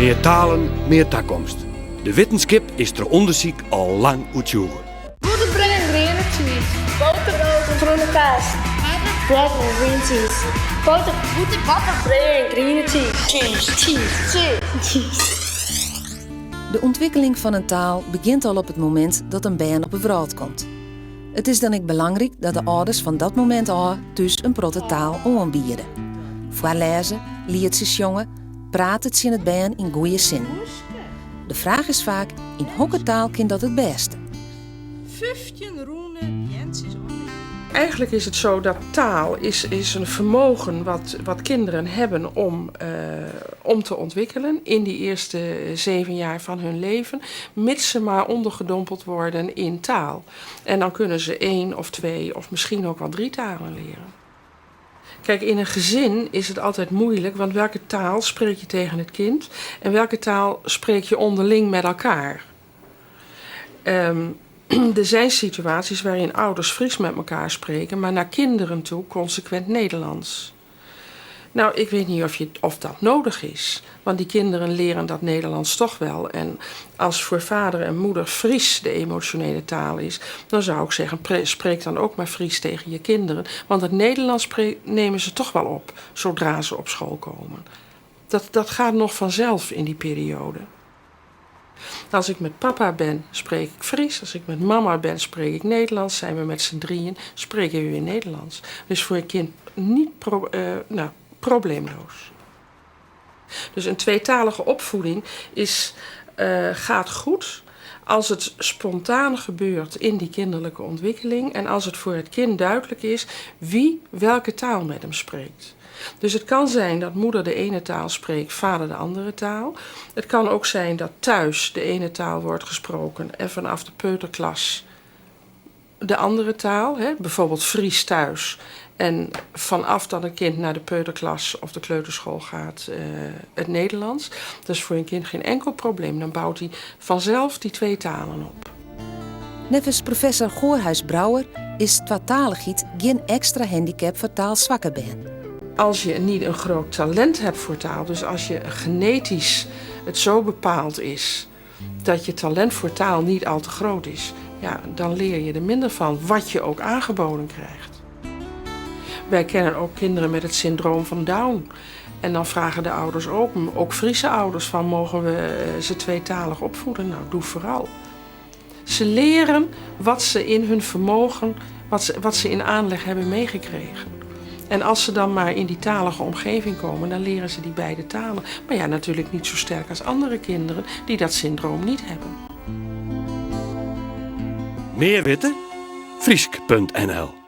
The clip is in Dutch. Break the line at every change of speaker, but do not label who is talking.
Meer talen, meer toekomst. De wetenschap is ter onderzoek al lang uitzoeken.
Goede brengen groene cheese. Boterrood en groene kaas. Bread and green cheese. Goede brengen groene cheese. Cheese.
De ontwikkeling van een taal begint al op het moment dat een baan op de wereld komt. Het is dan ook belangrijk dat de ouders van dat moment al dus een protte taal aanbieden. Voorlezen, liedjes jongen, praat het in het baan in goede zin. De vraag is vaak, in welke taal kind dat het beste?
15 roene Jensjes.
Eigenlijk is het zo dat taal is een vermogen wat kinderen hebben om te ontwikkelen in die eerste 7 jaar van hun leven, mits ze maar ondergedompeld worden in taal. En dan kunnen ze 1 of 2 of misschien ook wel 3 talen leren. Kijk, in een gezin is het altijd moeilijk, want welke taal spreek je tegen het kind en welke taal spreek je onderling met elkaar? Er zijn situaties waarin ouders Fries met elkaar spreken, maar naar kinderen toe consequent Nederlands. Nou, ik weet niet of dat nodig is, want die kinderen leren dat Nederlands toch wel. En als voor vader en moeder Fries de emotionele taal is, dan zou ik zeggen, spreek dan ook maar Fries tegen je kinderen. Want het Nederlands nemen ze toch wel op, zodra ze op school komen. Dat gaat nog vanzelf in die periode. Als ik met papa ben, spreek ik Fries. Als ik met mama ben, spreek ik Nederlands. Zijn we met z'n drieën, spreken we weer Nederlands. Dus voor een kind niet probleemloos. Dus een tweetalige opvoeding gaat goed als het spontaan gebeurt in die kinderlijke ontwikkeling en als het voor het kind duidelijk is wie welke taal met hem spreekt. Dus het kan zijn dat moeder de ene taal spreekt, vader de andere taal. Het kan ook zijn dat thuis de ene taal wordt gesproken en vanaf de peuterklas de andere taal, bijvoorbeeld Fries thuis. En vanaf dat een kind naar de peuterklas of de kleuterschool gaat, het Nederlands. Dat is voor een kind geen enkel probleem. Dan bouwt hij vanzelf die 2 talen op.
Nevens professor Goorhuis-Brouwer is tweetaligheid geen extra handicap voor taalzwakke ben.
Als je niet een groot talent hebt voor taal, dus als je genetisch het zo bepaald is dat je talent voor taal niet al te groot is, ja, dan leer je er minder van, wat je ook aangeboden krijgt. Wij kennen ook kinderen met het syndroom van Down. En dan vragen de ouders ook Friese ouders, van mogen we ze tweetalig opvoeden? Nou, doe vooral. Ze leren wat ze in hun vermogen, wat ze in aanleg hebben meegekregen. En als ze dan maar in die talige omgeving komen, dan leren ze die beide talen. Maar ja, natuurlijk niet zo sterk als andere kinderen die dat syndroom niet hebben.
Meer weten? Friesk.nl